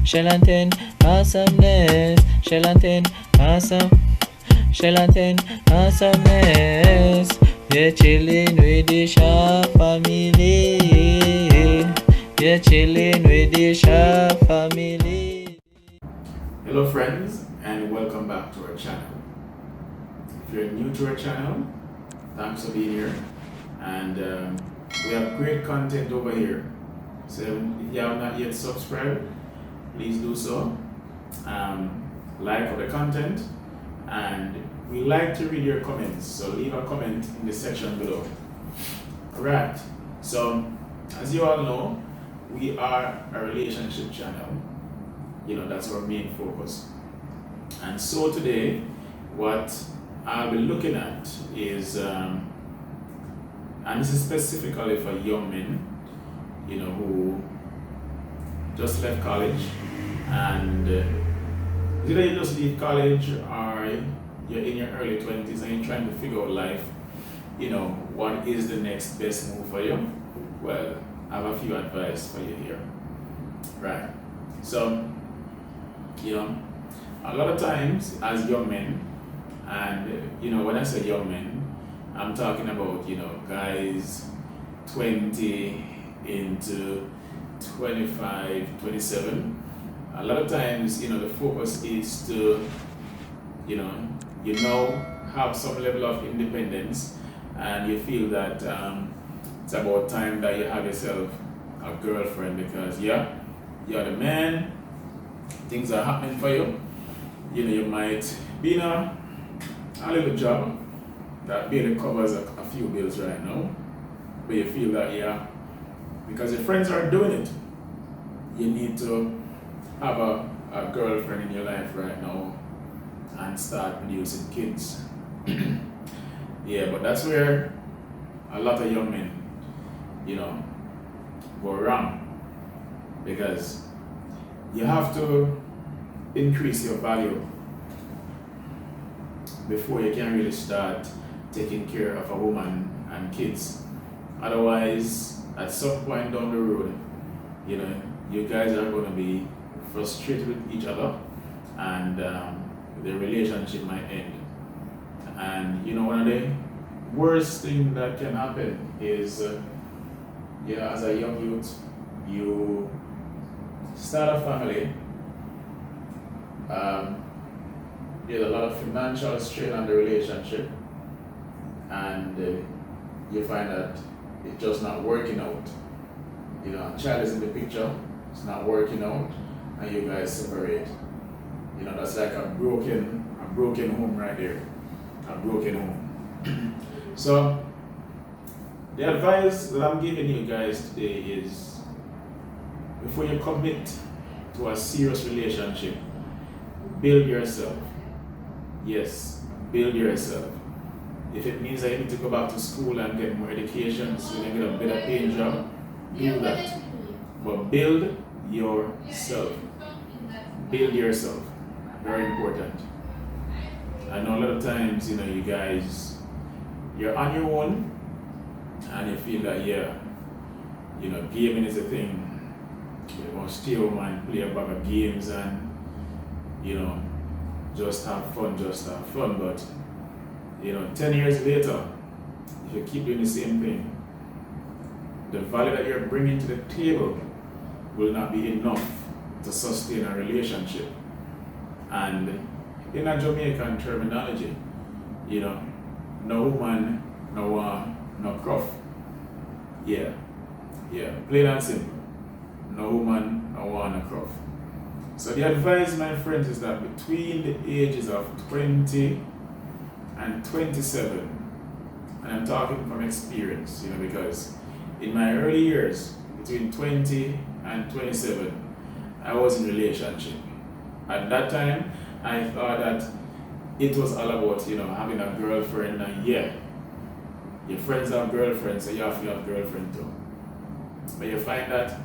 Shellantin, awesomeness. Shellantin, awesome. Shellantin, awesomeness. You're chilling with the Sharp family. You're chilling with the Sharp family. Hello friends, and welcome back to our channel. If you're new to our channel, thanks for being here. And we have great content over here. So if you have not yet subscribed, please do so. Like the content, and we like to read your comments. So leave a comment in the section below. Alright, so as you all know, we are a relationship channel. That's our main focus. And so today, what I'll be looking at is, and this is specifically for young men, who just left college, and either you just leave college or you're in your early 20s and you're trying to figure out life, what is the next best move for you? Well, I have a few advice for you here. Right. So, a lot of times as young men, and when I say young men, I'm talking about guys 20 into 25, 27. A lot of times, the focus is to, have some level of independence, and you feel that it's about time that you have yourself a girlfriend because, you're the man, things are happening for you. You might be in a little job that barely covers a few bills right now, but you feel that, because your friends are doing it, you need to have a girlfriend in your life right now and start producing kids. But that's where a lot of young men, go wrong, because you have to increase your value before you can really start taking care of a woman and kids. Otherwise, at some point down the road, you guys are going to be frustrated with each other, and the relationship might end. And one of the worst things that can happen is, as a young youth, you start a family. There's a lot of financial strain on the relationship, and you find that it's just not working out. A child is in the picture, it's not working out, and you guys separate. That's like a broken home right there. A broken home. So the advice that I'm giving you guys today is, before you commit to a serious relationship, build yourself. Yes, build yourself. If it means that you need to go back to school and get more education so you can get a better paying job, do that. But build yourself. Build yourself. Very important. I know a lot of times, you guys, you're on your own and you feel that, gaming is a thing. You want to stay home and play a bag of games and, just have fun. But, 10 years later, if you keep doing the same thing, the value that you're bringing to the table will not be enough to sustain a relationship. And in a Jamaican terminology, no woman, no cruff. Plain and simple. No woman, no cruff. So the advice, my friends, is that between the ages of 20 and 27, and I'm talking from experience, because in my early years, between 20 and 27, I was in a relationship. At that time, I thought that it was all about, having a girlfriend, and your friends have girlfriends, so you have to have girlfriend too. But you find that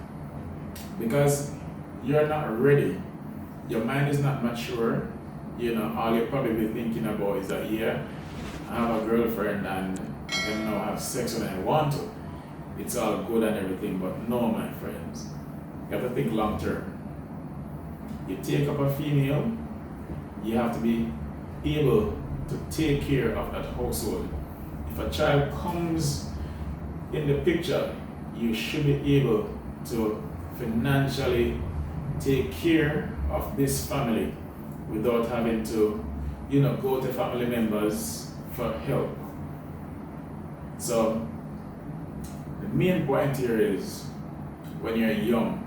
because you're not ready, your mind is not mature, all you're probably be thinking about is that, I have a girlfriend and I can now have sex when I want to. It's all good and everything, but no, my friends. You have to think long term. you take up a female, you have to be able to take care of that household. If a child comes in the picture, you should be able to financially take care of this family without having to, go to family members for help. So the main point here is, when you're young,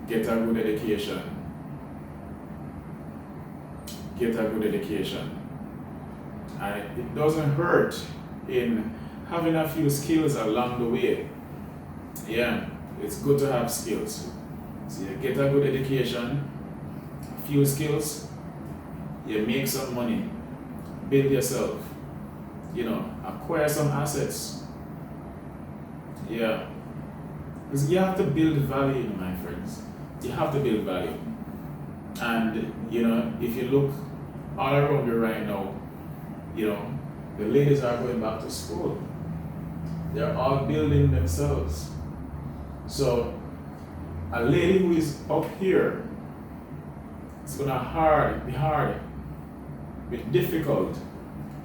get a good education. Get a good education. And it doesn't hurt in having a few skills along the way. Yeah, it's good to have skills. So you get a good education, a few skills, you make some money, build yourself, acquire some assets. Yeah. Because you have to build value, my friends. You have to build value. And, if you look all around you right now, the ladies are going back to school. They're all building themselves. So, a lady who is up here, it's gonna be hard, be difficult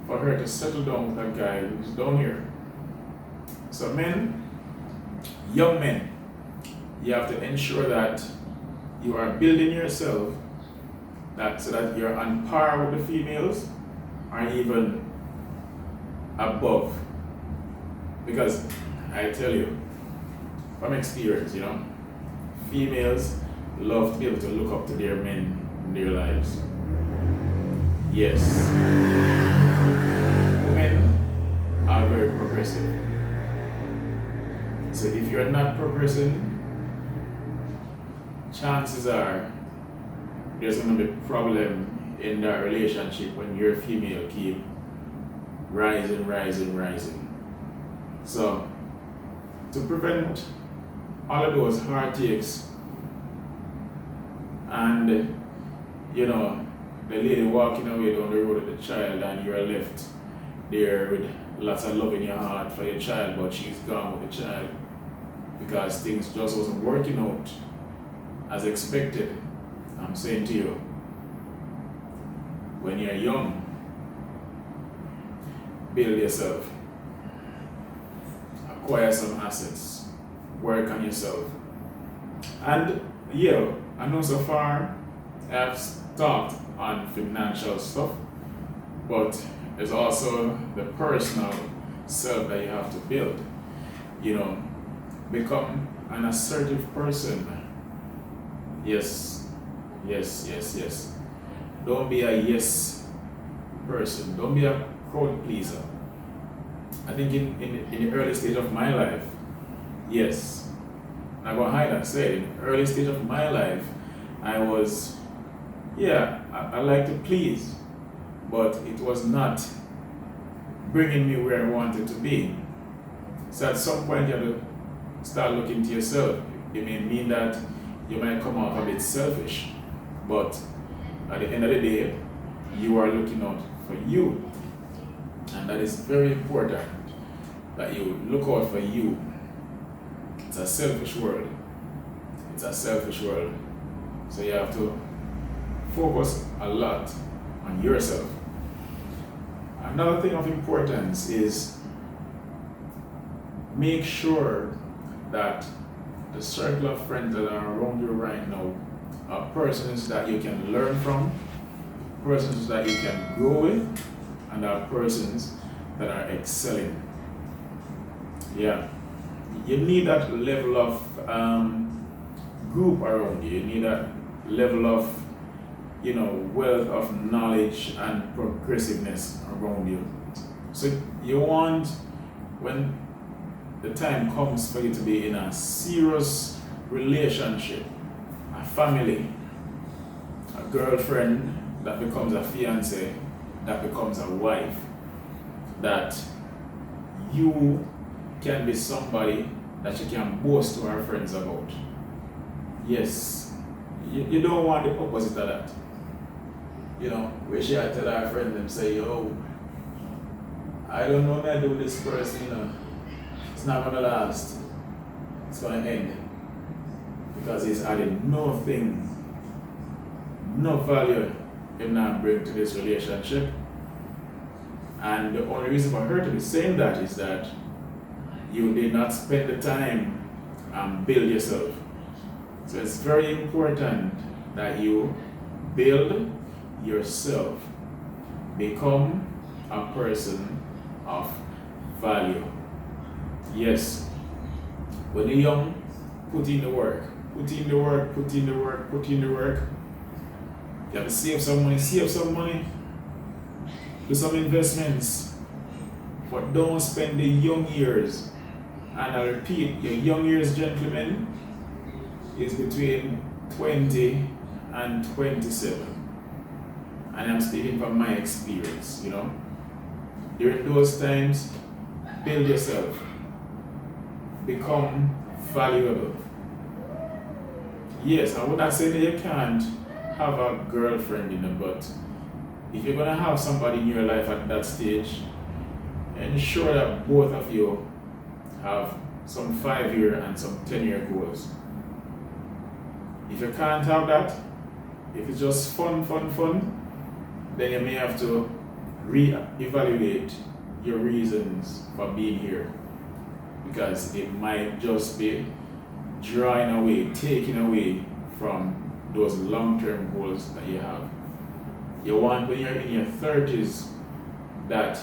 for her to settle down with a guy who's down here. So men, young men, you have to ensure that you are building yourself, so that you're on par with the females or even above. Because I tell you, from experience, females love to be able to look up to their men in their lives. Yes. Men are very progressive. So if you're not progressing, chances are there's going to be a problem in that relationship when your female keep rising. So to prevent all of those heartaches and the lady walking away down the road with the child and you're left there with lots of love in your heart for your child, but she's gone with the child because things just wasn't working out as expected. I'm saying to you, when you're young, build yourself, acquire some assets, work on yourself. And I know so far I've talked on financial stuff, but there's also the personal self that you have to build. Become an assertive person. Yes. Don't be a yes person. Don't be a crowd pleaser. I think in the early stage of my life, yes, I'm going to hide and say, in the early stage of my life, I was, I like to please, but it was not bringing me where I wanted to be. So at some point, you have to start looking to yourself. It may mean that you might come off a bit selfish, but at the end of the day, you are looking out for you. And that is very important, that you look out for you. It's a selfish world. So you have to focus a lot on yourself. Another thing of importance is make sure that the circle of friends that are around you right now are persons that you can learn from, persons that you can grow with, and are persons that are excelling. Yeah. You need that level of group around you. You need that level of, wealth of knowledge and progressiveness around you. So you want, when the time comes for you to be in a serious relationship, a family, a girlfriend that becomes a fiance, that becomes a wife, that you can be somebody that you can boast to our friends about. Yes, you don't want the opposite of that. We should tell our friends and say, I don't know what I do with this person, it's not gonna last. It's gonna end. because he's adding nothing, no value him not bring to this relationship. And the only reason for her to be saying that is that you did not spend the time and build yourself. So it's very important that you build yourself, become a person of value. Yes, when you're young, put in the work, put in the work, put in the work, put in the work. You have to save some money, do some investments, but don't spend the young years. And I repeat, your young years, gentlemen, is between 20 and 27. And I'm speaking from my experience, During those times, build yourself, become valuable. Yes, I would not say that you can't have a girlfriend, but if you're gonna have somebody in your life at that stage, ensure that both of you have some 5-year and some 10-year goals. If you can't have that, if it's just fun, then you may have to re-evaluate your reasons for being here, because it might just be drawing away, taking away from those long-term goals that you have. You want, when you're in your 30s, that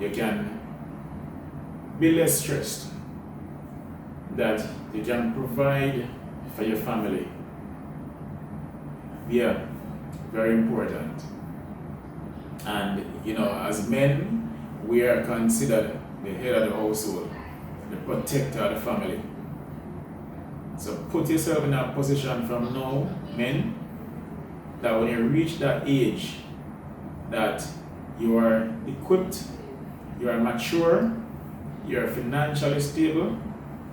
you can be less stressed, that you can provide for your family. Yeah, very important. And as men, we are considered the head of the household, the protector of the family. So put yourself in a position from now, men, that when you reach that age, that you are equipped, you are mature, you are financially stable,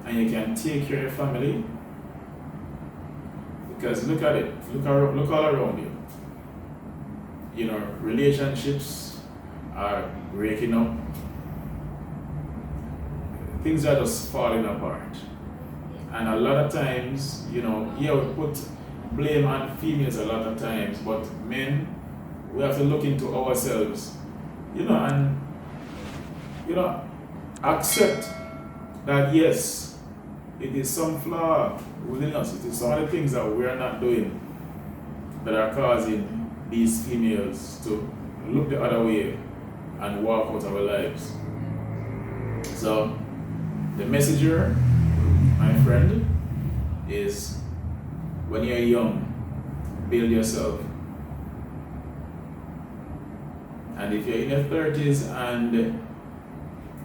and you can take care of your family. Because look at it, look all around you. Relationships are breaking up. Things are just falling apart. And a lot of times, we put blame on females a lot of times, but men, we have to look into ourselves, and accept that yes, it is some flaw within us. It is some of the things that we are not doing that are causing these females to look the other way and walk out of our lives. So the message here, my friend, is when you're young, build yourself. And if you're in your 30s and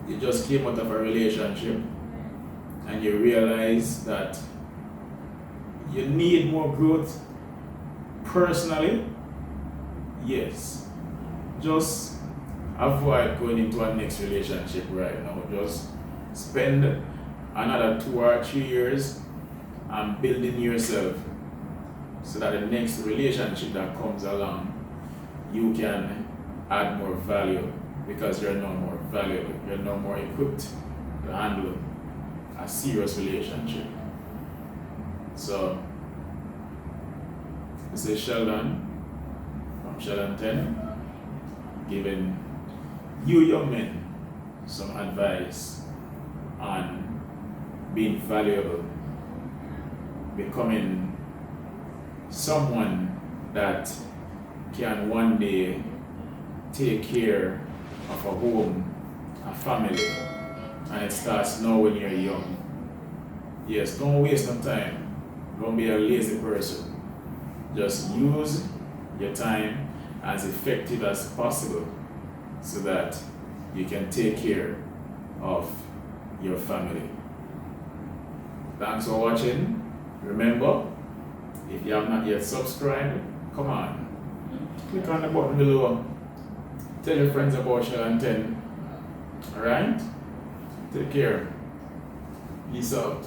you just came out of a relationship and you realize that you need more growth personally, yes, just avoid going into a next relationship right now. Just spend another 2 or 3 years and building yourself, so that the next relationship that comes along, you can add more value, because you're no more valuable, you're no more equipped to handle a serious relationship. So this is Sheldon from Sheldon 10, giving you young men some advice on being valuable, becoming someone that can one day take care of a home, a family, and it starts now when you're young. Yes, don't waste no time. Don't be a lazy person. Just use your time as effective as possible so that you can take care of your family. Thanks for watching. Remember, if you have not yet subscribed, come on, click on the button below. Tell your friends about Sheldon 10. Alright? Take care. Peace out.